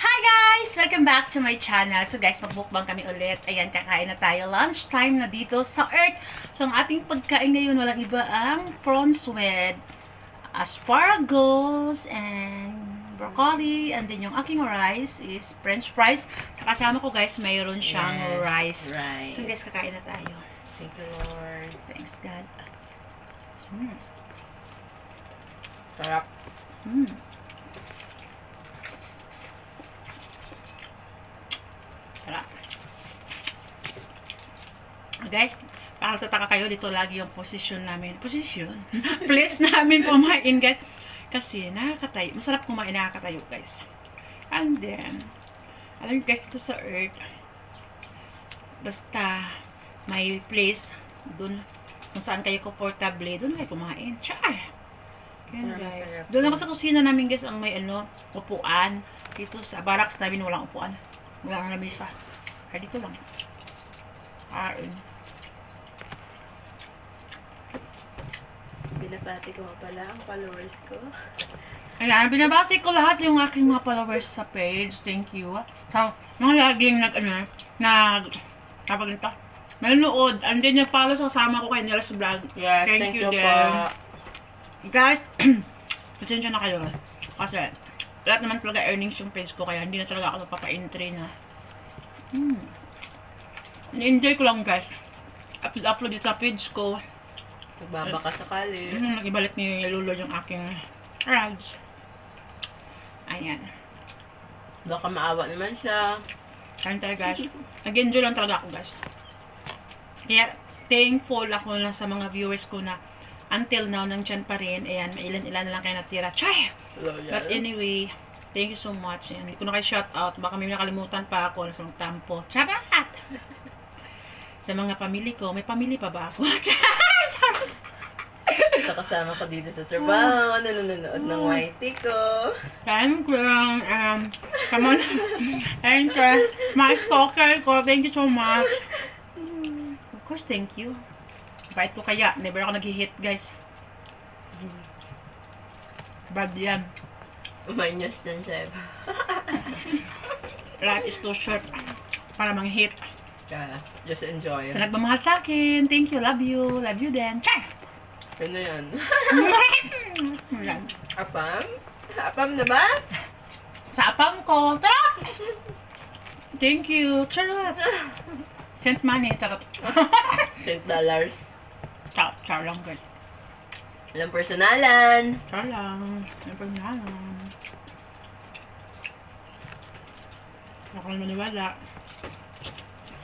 Hi guys! Welcome back to my channel. So guys, magbukbang kami ulit. Ayan, kakain na tayo. Lunchtime na dito sa Earth. So ang ating pagkain ngayon, walang iba ang prawns with asparagus and broccoli. And then yung aking rice is french fries. Sa kasama ko guys, mayroon siyang rice. So guys, kakain na tayo. Thank you, Lord. Thanks God. Sarap. Sarap. Guys, parang tataka kayo, dito lagi yung position namin. Position? Place namin kumain, guys. Kasi nakakatayo. Masarap kumain, nakakatayo, guys. And then, alam niyo guys, dito sa Earth, basta may place, dun, kung saan kayo komportable, dun kayo kumain. Char! Yan, guys. Doon ako sa kusina namin, guys, ang may upuan. Dito sa barracks namin, walang upuan. Walang lamesa. Kaya dito lang. Binabati ko pala ang followers ko. Ayan, binabati ko lahat yung aking mga followers sa page. Thank you. So, mga laging kapag nito, nanonood. And then nag-follow sa kasama ko kay Niels Vlog. Yes, thank you din. po. Guys, pasensya na kayo. Kasi, lahat naman talaga earnings yung page ko. Kaya hindi na talaga ako napapa-entry na. Enjoy ko lang guys. Upload dito sa page ko. Nagbabaka sakali. Nag-ibalik ni Lolo yung aking rides. Ayan. Baka maawa naman siya. Kain tayo guys. Nag-enjoy lang talaga ako guys. Kaya thankful ako na sa mga viewers ko na until now nandyan pa rin. Ayan, may ilan-ilan na lang kayo natira. Chay! But anyway, thank you so much. Ayan, hindi ko na kayo shout out. Baka may nakalimutan pa ako sa mga tampo. Charat! Sa mga pamilya ko, may pamilya pa ba ako? Sa kasama ko dito sa trabaho, nanonood ng YT ko. Thank you. Come on. Thank you. My stalker ko, thank you so much. Of course, thank you. Bait ko kaya. Never ako nag-hit, guys. Bad yan. Umanyos dyan, Seb. Life is too short para mang-hit. Kaya, just enjoy. Sa nagmamahal sa akin, thank you, love you. Love you din. Char! Ano yan? Yan. Apam? Apam na ba? Sa apam ko. Charot! Thank you. Charot. Sent money. Charot. $100. Char lang, girl. Walang personalan. Char lang. Siyempre nga lang. Ako na maniwala.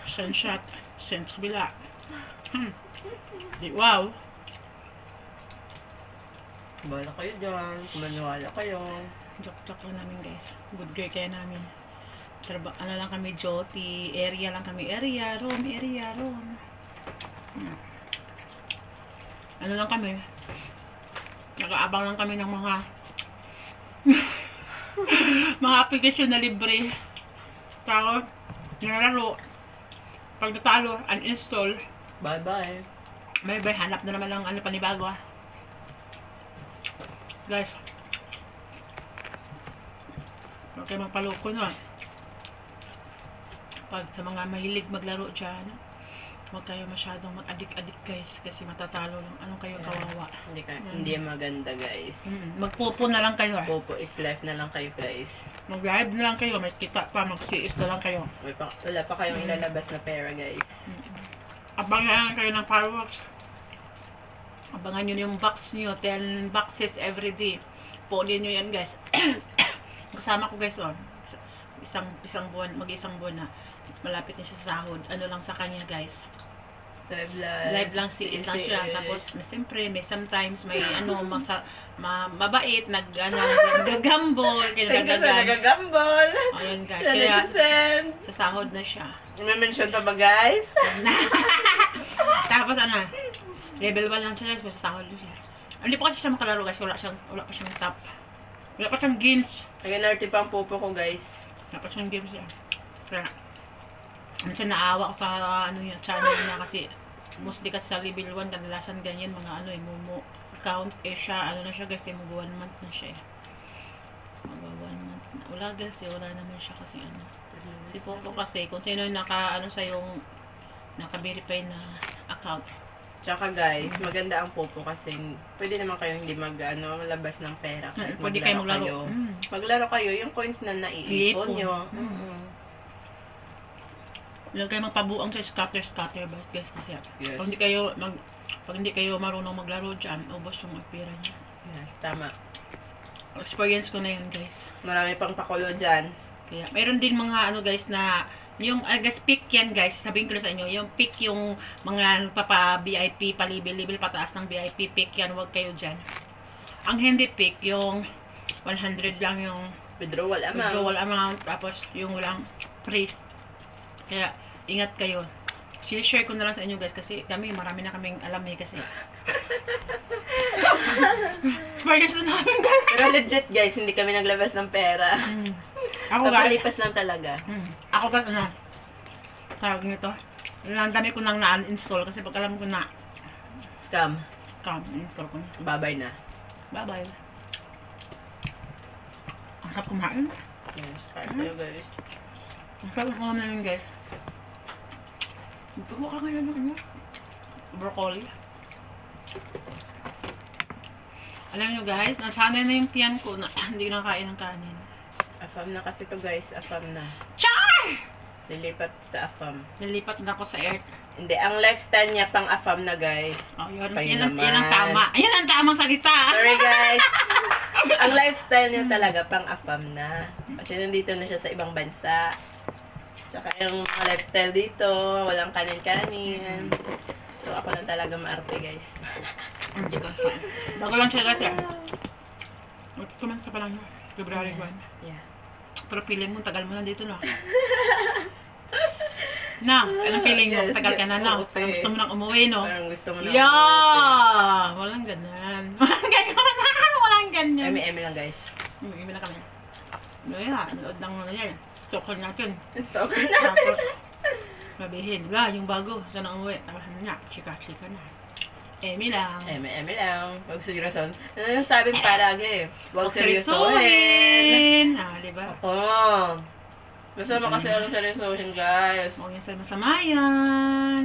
Send shot. Send sa kabila. Di, wow. Bala kayo dyan. Kumaniwala kayo. Joke lang namin guys. Good girl kaya namin. Ano lang kami, Joti. Area lang kami. Area, room. Ano lang kami. Nakaabang lang kami ng mga mga application na libre. Tapos, nilalaro. Pag natalo, uninstall. Bye-bye. May hanap na naman ng panibago ah. Guys. Huwag kayo magpaloko na. Pag sa mga mahilig maglaro dyan, huwag kayo masyadong mag-adik-adik guys. Kasi matatalo lang. Anong kayo kawawa. Hindi maganda, guys. Magpupo na lang kayo. Popo is life na lang kayo, guys. Mag-live na lang kayo. May kita pa. Mag-CS na lang kayo. Wala pa kayong ilalabas na pera, guys. Abangan kayo ng fireworks. Abangan nyo yung box nyo. 10 boxes everyday. Pulin nyo yan guys. Kasama ko guys isang buwan, mag-isang buwan na malapit na siya sa sahod. Ano lang sa kanya guys. Live lang si is lang siya. Tapos siyempre may sometimes may mabait nagagambol. Nagagambol. Ayun guys. Kaya sa sahod na siya. May mention pa ba, guys? Tapos level 1 lang siya guys. Sa sahod na siya. Hindi pa kasi siya makalaro guys. Wala pa siyang top. Wala pa siyang games. Nag-NRT pa ang popo ko, guys. Wala pa siyang games yan. Kaya minsan naawa ko sa channel niya kasi mostly kasi sa level 1 kadalasan ganyan mga mumu account siya na siya guys mag 1 month na siya mag 1 month na. Wala guys, wala naman siya kasi ano. Si Popo kasi, kung sino yung naka-verify na account. Tsaka guys, maganda ang Popo kasi pwede naman kayo hindi labas ng pera kahit Pwede kayo maglaro maglaro. kayo. Maglaro kayo, yung coins na naiipon Iipon. nyo. Huwag kayo magpabuang sa scatter ba guys kasi Yes. pag hindi kayo marunong maglaro dyan, ubos yung pera niya. Yes, tama. Experience ko na yan guys. Marami pang pakulo dyan. Kaya mayroon din mga ano guys na yung guys pick yan guys, sabihin ko na sa inyo, yung pick yung mga VIP palibil-libil pataas ng VIP pick yan, huwag kayo dyan. Ang hindi pick yung 100 lang yung Withdrawal amount. withdrawal amount, tapos yung walang free. Kaya ingat kayo. Share ko na lang sa inyo guys kasi marami na kaming alam kasi. Experience na namin guys. Pero legit guys, hindi kami naglabas ng pera. Ako guys. Papalipas lang talaga. Ako guys, tawag nito. Ang dami ko nang na-uninstall kasi pag alam ko na Scam. scam, install ko na. Babay na. Bye-bye. Ang sarap kumain. Yes, kain tayo guys. Ang sarap kumain namin guys. Buka ka ngayon ng broccoli. Alam nyo guys, nasanay na yung tiyan ko na hindi nakain ng kanin. Afam na kasi to guys, afam na. Char! Lilipat sa afam. Nalipat na ako sa air. Hindi, ang lifestyle niya pang afam na guys. Oh, yun, Kayo yan, naman. yan ang tama. Yan ang tamang salita. Sorry guys. Ang lifestyle niya talaga pang afam na. Kasi nandito na siya sa ibang bansa. Tsaka yung mga lifestyle dito, walang kanin-kanin. So ako lang talaga maarte guys. Hindi ko siya. Bago lang siya guys. Kumansa pa lang yun. February 1. Yeah. Pero feeling mo, tagal mo na dito, no? Na, anong feeling mo? Yes, Tagal ka na, no? oo, Parang gusto mo nang umuwi, no? Parang gusto mo na. Yeah! Walang ganyan. Walang ganyan. Walang ganyan. Eme-eme lang guys. Imi na kami. Ano yan? Nood ng ano yan. Stalker natin. Stalker na. Tapos, sabihin, wala, yung bago. Saan ang umuwi? Tapos ano niya? Chika-chika na. Emi lang. Eme-eme lang. Huwag seryoson. Ano sabi palagi? Huwag seryosohin. Ah, diba? Oo. Basta kasi ang seryosohin guys. Huwag yung masamayan.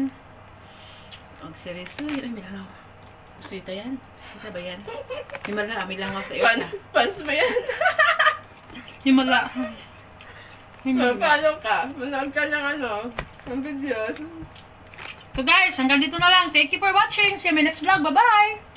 Huwag seryosohin. Ay, may langaw. Sita yan? Sita ba yan? Himala, may langaw sa iyo. Fans ba yan? Himala. Himala. Paano ka? Manood ka ng ng videos. So guys, hanggang dito na lang. Thank you for watching. See you in my next vlog. Bye-bye!